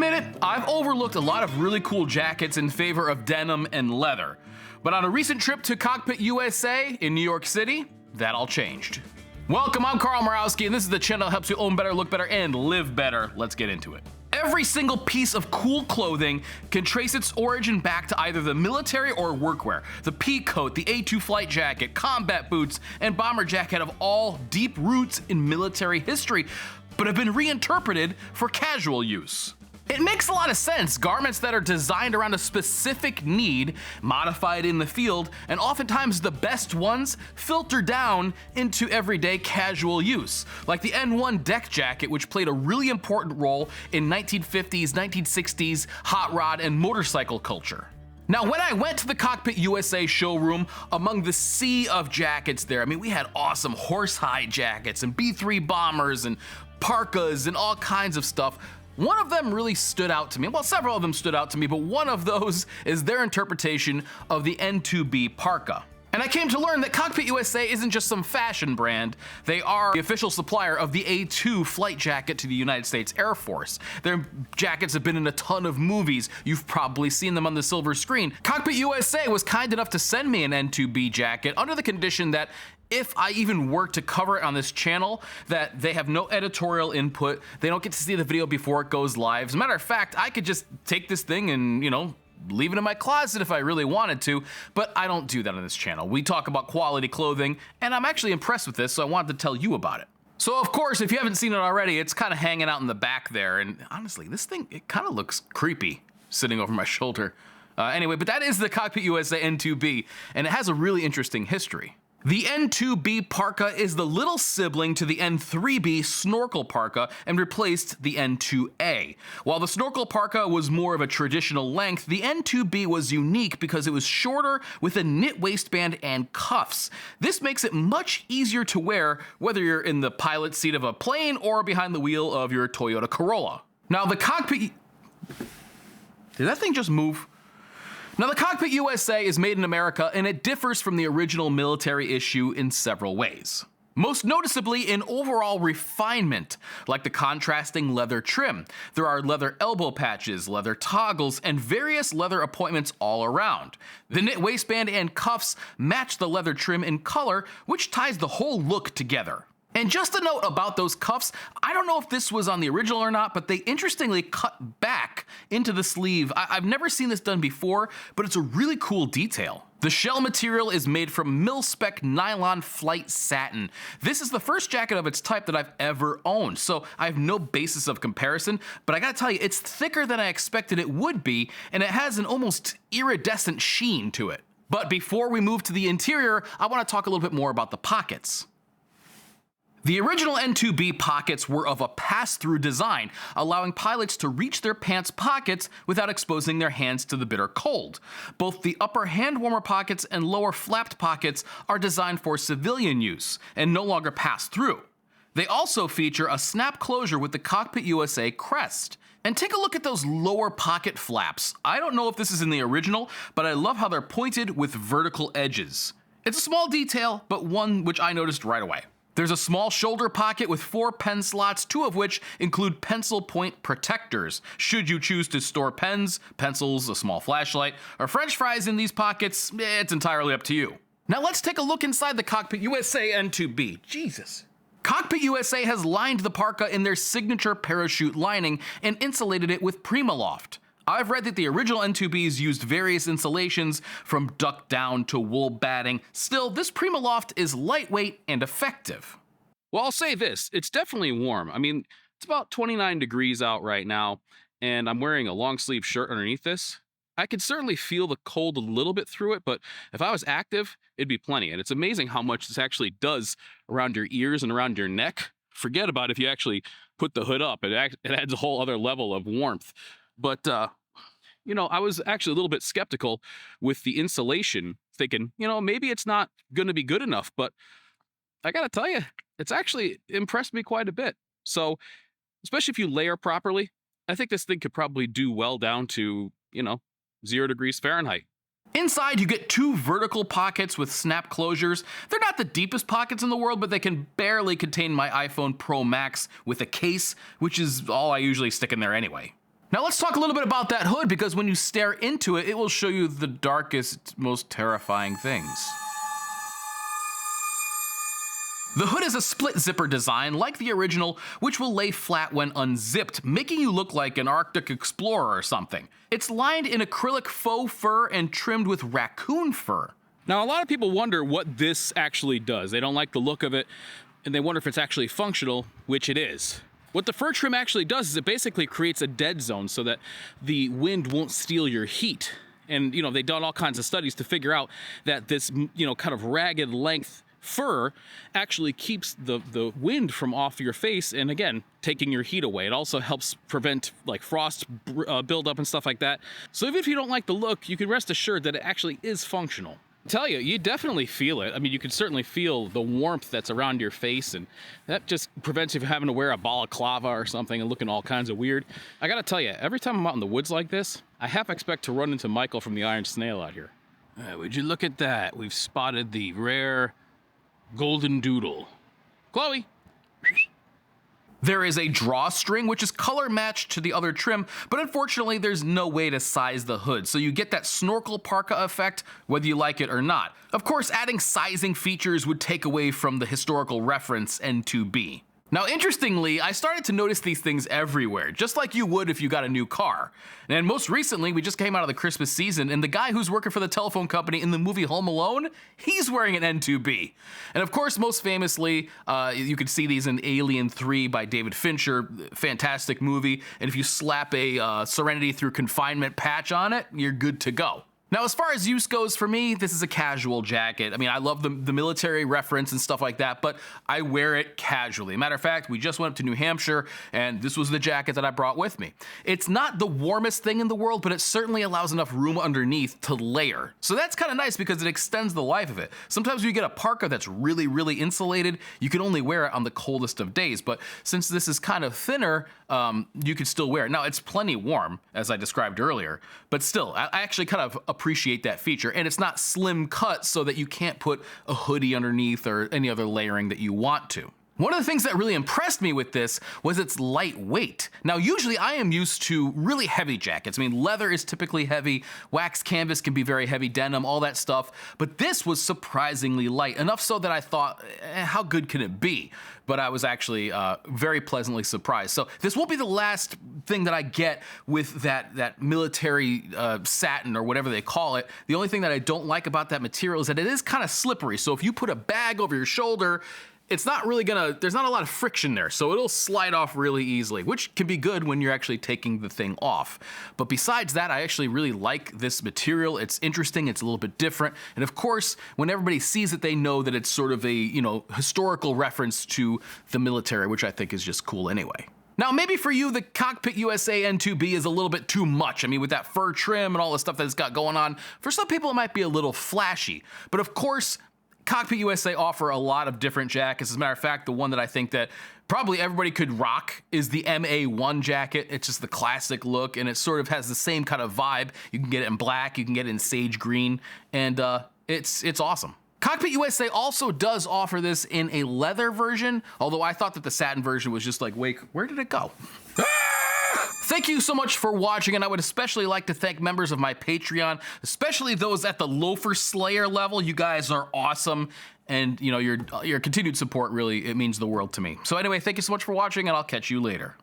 admit it, I've overlooked a lot of really cool jackets in favor of denim and leather. But on a recent trip to Cockpit USA in New York City, that all changed. Welcome, I'm Murawski, and this is the channel that helps you own better, look better, and live better. Let's get into it. Every single piece of cool clothing can trace its origin back to either the military or workwear. The pea coat, the A2 flight jacket, combat boots, and bomber jacket have all deep roots in military history, but have been reinterpreted for casual use. It makes a lot of sense. Garments that are designed around a specific need, modified in the field, and oftentimes the best ones filter down into everyday casual use. Like the N1 deck jacket, which played a really important role in 1950s, 1960s hot rod and motorcycle culture. Now, when I went to the Cockpit USA showroom, among the sea of jackets there, I mean, we had awesome horsehide jackets and B-3 bombers and parkas and all kinds of stuff. One of them really stood out to me. Well, several of them stood out to me, but one of those is their interpretation of the N-2B Parka. And I came to learn that Cockpit USA isn't just some fashion brand. They are the official supplier of the A2 flight jacket to the United States Air Force. Their jackets have been in a ton of movies. You've probably seen them on the silver screen. Cockpit USA was kind enough to send me an N-2B jacket under the condition that if I even were to cover it on this channel, that they have no editorial input, they don't get to see the video before it goes live. As a matter of fact, I could just take this thing and, leave it in my closet if I really wanted to, but I don't do that on this channel. We talk about quality clothing, and I'm actually impressed with this, so I wanted to tell you about it. So of course, if you haven't seen it already, it's kind of hanging out in the back there, and honestly, this thing, it kind of looks creepy sitting over my shoulder. Anyway, but that is the Cockpit USA N-2B, and it has a really interesting history. The N-2B Parka is the little sibling to the N-3B Snorkel Parka and replaced the N-2A. While the Snorkel Parka was more of a traditional length, the N-2B was unique because it was shorter with a knit waistband and cuffs. This makes it much easier to wear whether you're in the pilot seat of a plane or behind the wheel of your Toyota Corolla. Now the Cockpit... Did that thing just move? Now, the Cockpit USA is made in America, and it differs from the original military issue in several ways. Most noticeably in overall refinement, like the contrasting leather trim. There are leather elbow patches, leather toggles, and various leather appointments all around. The knit waistband and cuffs match the leather trim in color, which ties the whole look together. And just a note about those cuffs, I don't know if this was on the original or not, but they interestingly cut back into the sleeve. I've never seen this done before, but it's a really cool detail. The shell material is made from mil-spec nylon flight satin. This is the first jacket of its type that I've ever owned, so I have no basis of comparison, but I gotta tell you, it's thicker than I expected it would be, and it has an almost iridescent sheen to it. But before we move to the interior, I wanna talk a little bit more about the pockets. The original N-2B pockets were of a pass-through design, allowing pilots to reach their pants pockets without exposing their hands to the bitter cold. Both the upper hand warmer pockets and lower flapped pockets are designed for civilian use and no longer pass through. They also feature a snap closure with the Cockpit USA crest. And take a look at those lower pocket flaps. I don't know if this is in the original, but I love how they're pointed with vertical edges. It's a small detail, but one which I noticed right away. There's a small shoulder pocket with 4 pen slots, 2 of which include pencil point protectors. Should you choose to store pens, pencils, a small flashlight, or french fries in these pockets, it's entirely up to you. Now let's take a look inside the Cockpit USA N-2B. Jesus. Cockpit USA has lined the Parka in their signature parachute lining and insulated it with Primaloft. I've read that the original N-2Bs used various insulations from duck down to wool batting. Still, this Primaloft is lightweight and effective. Well, I'll say this, it's definitely warm. I mean, it's about 29 degrees out right now, and I'm wearing a long sleeve shirt underneath this. I could certainly feel the cold a little bit through it, but if I was active, it'd be plenty. And it's amazing how much this actually does around your ears and around your neck. Forget about if you actually put the hood up. It adds a whole other level of warmth. But, I was actually a little bit skeptical with the insulation, thinking, maybe it's not going to be good enough. But I got to tell you, it's actually impressed me quite a bit. So, especially if you layer properly, I think this thing could probably do well down to, 0 degrees Fahrenheit. Inside, you get 2 vertical pockets with snap closures. They're not the deepest pockets in the world, but they can barely contain my iPhone Pro Max with a case, which is all I usually stick in there anyway. Now let's talk a little bit about that hood, because when you stare into it, it will show you the darkest, most terrifying things. The hood is a split zipper design like the original, which will lay flat when unzipped, making you look like an Arctic explorer or something. It's lined in acrylic faux fur and trimmed with raccoon fur. Now, a lot of people wonder what this actually does. They don't like the look of it, and they wonder if it's actually functional, which it is. What the fur trim actually does is it basically creates a dead zone so that the wind won't steal your heat. And, they've done all kinds of studies to figure out that this, kind of ragged length fur actually keeps the wind from off your face and, again, taking your heat away. It also helps prevent like frost buildup and stuff like that. So even if you don't like the look, you can rest assured that it actually is functional. I tell you definitely feel it. I mean, you can certainly feel the warmth that's around your face, and that just prevents you from having to wear a balaclava or something and looking all kinds of weird. I gotta tell you, every time I'm out in the woods like this, I half expect to run into Michael from the Iron Snail out here. Would you look at that? We've spotted the rare golden doodle. Chloe. There is a drawstring, which is color matched to the other trim, but unfortunately there's no way to size the hood, so you get that snorkel parka effect whether you like it or not. Of course, adding sizing features would take away from the historical reference N-2B. Now, interestingly, I started to notice these things everywhere, just like you would if you got a new car. And most recently, we just came out of the Christmas season, and the guy who's working for the telephone company in the movie Home Alone, he's wearing an N-2B. And of course, most famously, you could see these in Alien 3 by David Fincher, fantastic movie. And if you slap a Serenity Through Confinement patch on it, you're good to go. Now, as far as use goes, for me, this is a casual jacket. I mean, I love the military reference and stuff like that, but I wear it casually. Matter of fact, we just went up to New Hampshire, and this was the jacket that I brought with me. It's not the warmest thing in the world, but it certainly allows enough room underneath to layer. So that's kind of nice because it extends the life of it. Sometimes when you get a parka that's really, really insulated, you can only wear it on the coldest of days, but since this is kind of thinner, you can still wear it. Now, it's plenty warm, as I described earlier, but still, I actually kind of appreciate that feature, and it's not slim cut so that you can't put a hoodie underneath or any other layering that you want to. One of the things that really impressed me with this was its lightweight. Now, usually I am used to really heavy jackets. I mean, leather is typically heavy, wax canvas can be very heavy, denim, all that stuff, but this was surprisingly light, enough so that I thought, how good can it be? But I was actually very pleasantly surprised. So this won't be the last thing that I get with that military satin or whatever they call it. The only thing that I don't like about that material is that it is kind of slippery. So if you put a bag over your shoulder, it's not really there's not a lot of friction there, so it'll slide off really easily, which can be good when you're actually taking the thing off. But besides that, I actually really like this material. It's interesting, it's a little bit different, and of course, when everybody sees it, they know that it's sort of a, historical reference to the military, which I think is just cool anyway. Now, maybe for you, the Cockpit USA N-2B is a little bit too much. I mean, with that fur trim and all the stuff that it's got going on, for some people it might be a little flashy. But of course, Cockpit USA offer a lot of different jackets. As a matter of fact, the one that I think that probably everybody could rock is the MA1 jacket. It's just the classic look, and it sort of has the same kind of vibe. You can get it in black, you can get it in sage green, and it's awesome. Cockpit USA also does offer this in a leather version, although I thought that the satin version was just like, wait, where did it go? Thank you so much for watching, and I would especially like to thank members of my Patreon, especially those at the Loafer Slayer level. You guys are awesome, and your continued support really, it means the world to me. So anyway, thank you so much for watching, and I'll catch you later.